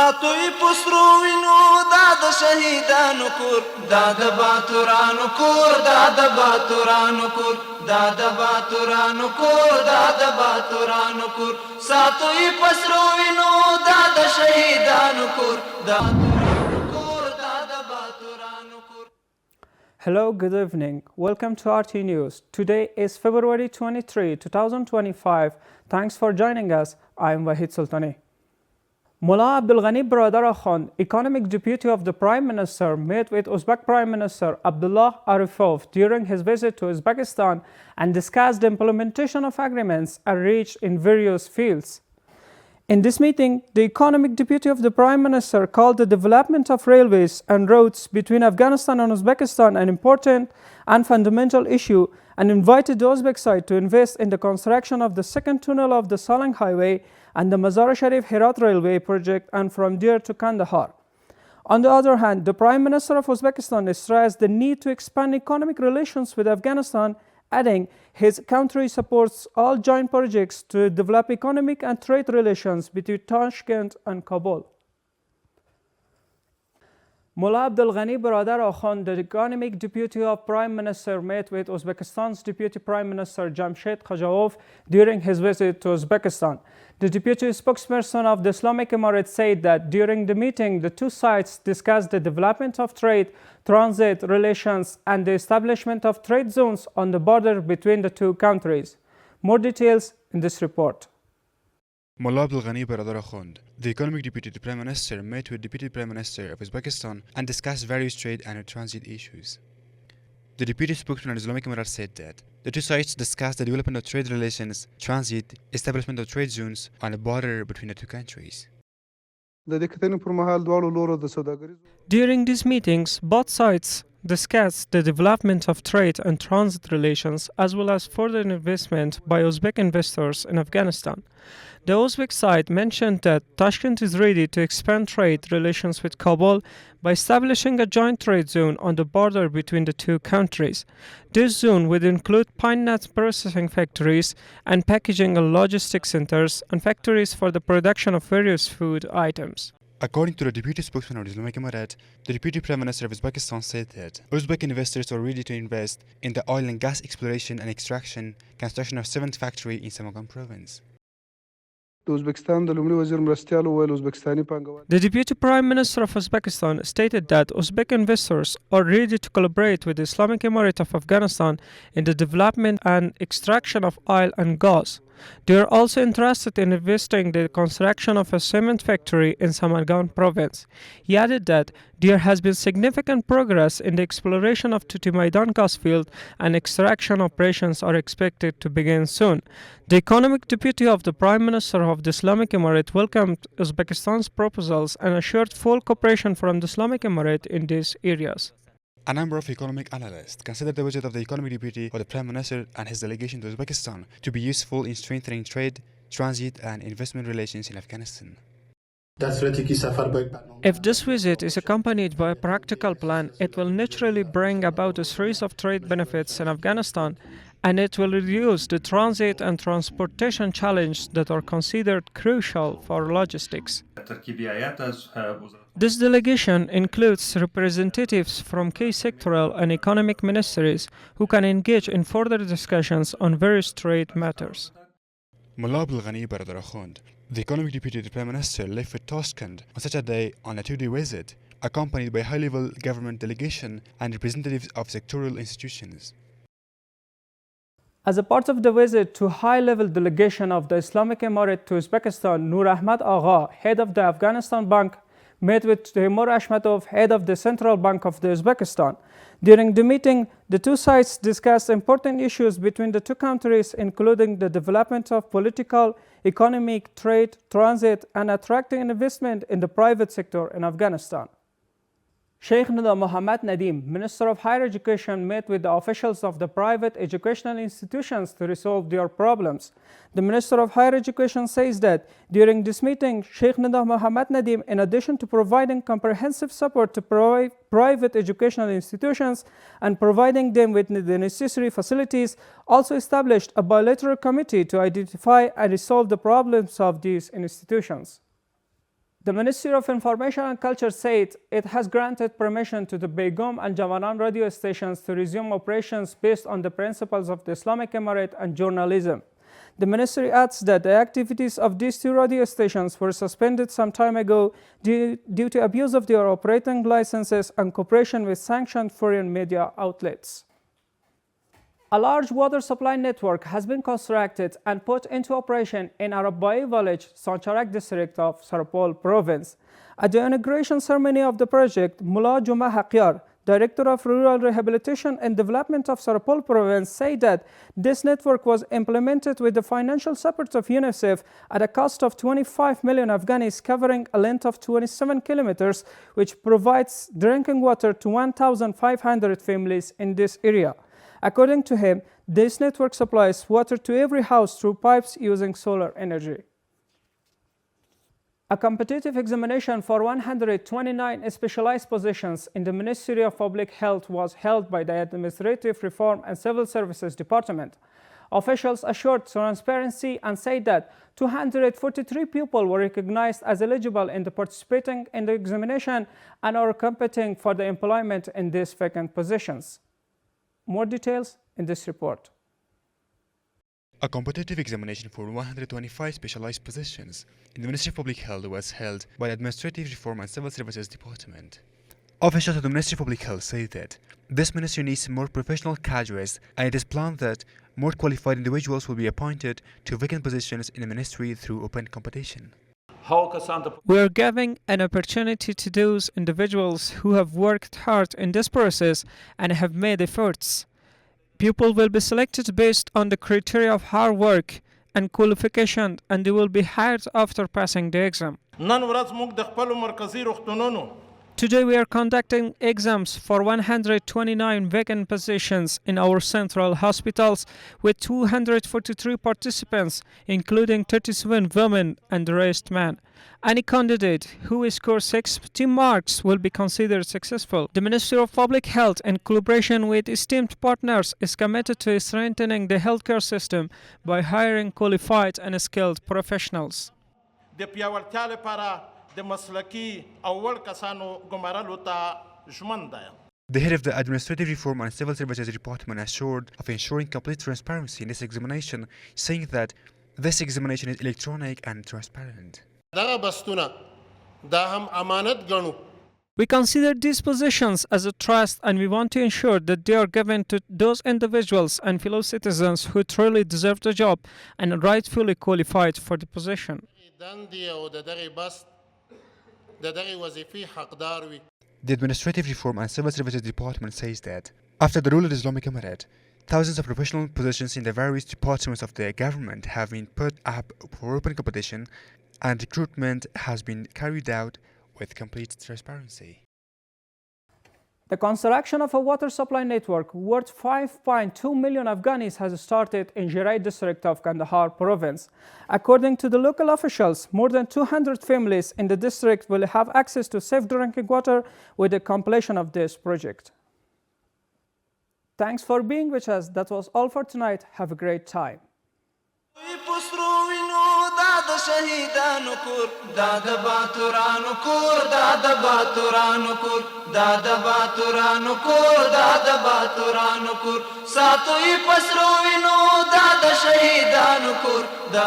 ساتوی پسرو وینو دا د شهیدانو کور دا د باتورانو کور دا د باتورانو کور دا د باتورانو کور دا د باتورانو کور ساتوی پسرو وینو دا د شهیدانو کور دا Hello, good evening. Welcome to RTA News. Today is February 23, 2025. Thanks for joining us. I am Wahid Sultani. Mullah Abdul Ghani Baradar Khan, Economic Deputy of the Prime Minister, met with Uzbek Prime Minister Abdullah Arifov during his visit to Uzbekistan and discussed the implementation of agreements reached in various fields. In this meeting, the Economic Deputy of the Prime Minister called the development of railways and roads between Afghanistan and Uzbekistan an important and fundamental issue and invited the Uzbek side to invest in the construction of the second tunnel of the Salang Highway and the Mazar Sharif-Herat Railway project and from there to Kandahar. On the other hand, the Prime Minister of Uzbekistan stressed the need to expand economic relations with Afghanistan, adding his country supports all joint projects to develop economic and trade relations between Tashkent and Kabul. Mullah Abdul Ghani Baradar Khan, the Economic Deputy of Prime Minister, met with Uzbekistan's Deputy Prime Minister Jamshed Khajaov during his visit to Uzbekistan. The deputy spokesperson of the Islamic Emirates said that during the meeting, the two sides discussed the development of trade, transit relations, and the establishment of trade zones on the border between the two countries. More details in this report. Mullah Abdul Ghani Baradar Khan, the Economic Deputy to Prime Minister, met with Deputy Prime Minister of Uzbekistan and discussed various trade and transit issues. The deputy spokesman of the Islamic Emirates said that the two sides discussed the development of trade relations, transit, establishment of trade zones on the border between the two countries. During these meetings, both sides discussed the development of trade and transit relations as well as further investment by Uzbek investors in Afghanistan. The Uzbek side mentioned that Tashkent is ready to expand trade relations with Kabul by establishing a joint trade zone on the border between the two countries. This zone would include pine nut processing factories and packaging and logistics centers and factories for the production of various food items. According to the Deputy Spokesman of the Islamic Emirates, the Deputy Prime Minister of Uzbekistan said that Uzbek investors are ready to invest in the oil and gas exploration and extraction, construction of 7th factory in Samarkand province. The Deputy Prime Minister of Uzbekistan stated that Uzbek investors are ready to collaborate with the Islamic Emirate of Afghanistan in the development and extraction of oil and gas. They are also interested in investing in the construction of a cement factory in Samarkand province. He added that there has been significant progress in the exploration of Tuti Maidan gas field and extraction operations are expected to begin soon. The Economic Deputy of the Prime Minister of the Islamic Emirate welcomed Uzbekistan's proposals and assured full cooperation from the Islamic Emirate in these areas. A number of economic analysts consider the visit of the Economic Deputy of the Prime Minister and his delegation to Uzbekistan to be useful in strengthening trade, transit and investment relations in Afghanistan. If this visit is accompanied by a practical plan, it will naturally bring about a series of trade benefits in Afghanistan and it will reduce the transit and transportation challenges that are considered crucial for logistics. This delegation includes representatives from key sectoral and economic ministries who can engage in further discussions on various trade matters. Mullah Abdul Ghani Baradar Khan, the Economic Deputy to the Prime Minister, left for Tashkent on Saturday on a two-day visit, accompanied by a high-level government delegation and representatives of sectoral institutions. As a part of the visit to high-level delegation of the Islamic Emirate to Uzbekistan, Nur Ahmad Agha, head of the Afghanistan Bank, met with Timur Ashmatov, head of the Central Bank of the Uzbekistan. During the meeting, the two sides discussed important issues between the two countries, including the development of political, economic, trade, transit, and attracting investment in the private sector in Afghanistan. Sheikh Nida Mohammad Nadim, Minister of Higher Education, met with the officials of the private educational institutions to resolve their problems. The Minister of Higher Education says that during this meeting, Sheikh Nida Mohammad Nadim, in addition to providing comprehensive support to private educational institutions and providing them with the necessary facilities, also established a bilateral committee to identify and resolve the problems of these institutions. The Ministry of Information and Culture said it has granted permission to the Begum and Javanan radio stations to resume operations based on the principles of the Islamic Emirate and journalism. The ministry adds that the activities of these two radio stations were suspended some time ago due to abuse of their operating licenses and cooperation with sanctioned foreign media outlets. A large water supply network has been constructed and put into operation in Arabai village, Sancharak district of Sarpol province. At the inauguration ceremony of the project, Mullah Juma Haqqiyar, Director of Rural Rehabilitation and Development of Sarpol province, said that this network was implemented with the financial support of UNICEF at a cost of 25 million Afghanis, covering a length of 27 kilometers, which provides drinking water to 1,500 families in this area. According to him, this network supplies water to every house through pipes using solar energy. A competitive examination for 129 specialized positions in the Ministry of Public Health was held by the Administrative Reform and Civil Services Department. Officials assured transparency and said that 243 people were recognized as eligible in participating in the examination and are competing for the employment in these vacant positions. More details in this report. A competitive examination for 125 specialized positions in the Ministry of Public Health was held by the Administrative Reform and Civil Services Department. Officials of the Ministry of Public Health say that this ministry needs more professional cadres, and it is planned that more qualified individuals will be appointed to vacant positions in the ministry through open competition. We are giving an opportunity to those individuals who have worked hard in this process and have made efforts. People will be selected based on the criteria of hard work and qualification, and they will be hired after passing the exam. Today we are conducting exams for 129 vacant positions in our central hospitals with 243 participants, including 37 women and the rest men. Any candidate who scores 60 marks will be considered successful. The Ministry of Public Health, in collaboration with esteemed partners, is committed to strengthening the healthcare system by hiring qualified and skilled professionals. The head of the Administrative Reform and Civil Services Department assured of ensuring complete transparency in this examination, saying that this examination is electronic and transparent. We consider these positions as a trust, and we want to ensure that they are given to those individuals and fellow citizens who truly deserve the job and are rightfully qualified for the position. The Administrative Reform and Civil Services Department says that after the rule of the Islamic Emirate, thousands of professional positions in the various departments of the government have been put up for open competition, and recruitment has been carried out with complete transparency. The construction of a water supply network worth 5.2 million Afghanis has started in Jirai district of Kandahar province. According to the local officials, more than 200 families in the district will have access to safe drinking water with the completion of this project. Thanks for being with us. That was all for tonight. Have a great time. شهیدانو کور دا د باتورانو کور دا د باتورانو کور دا د باتورانو کور دا د باتورانو کور ساتوي پسرو وینو دا د شهیدانو کور دا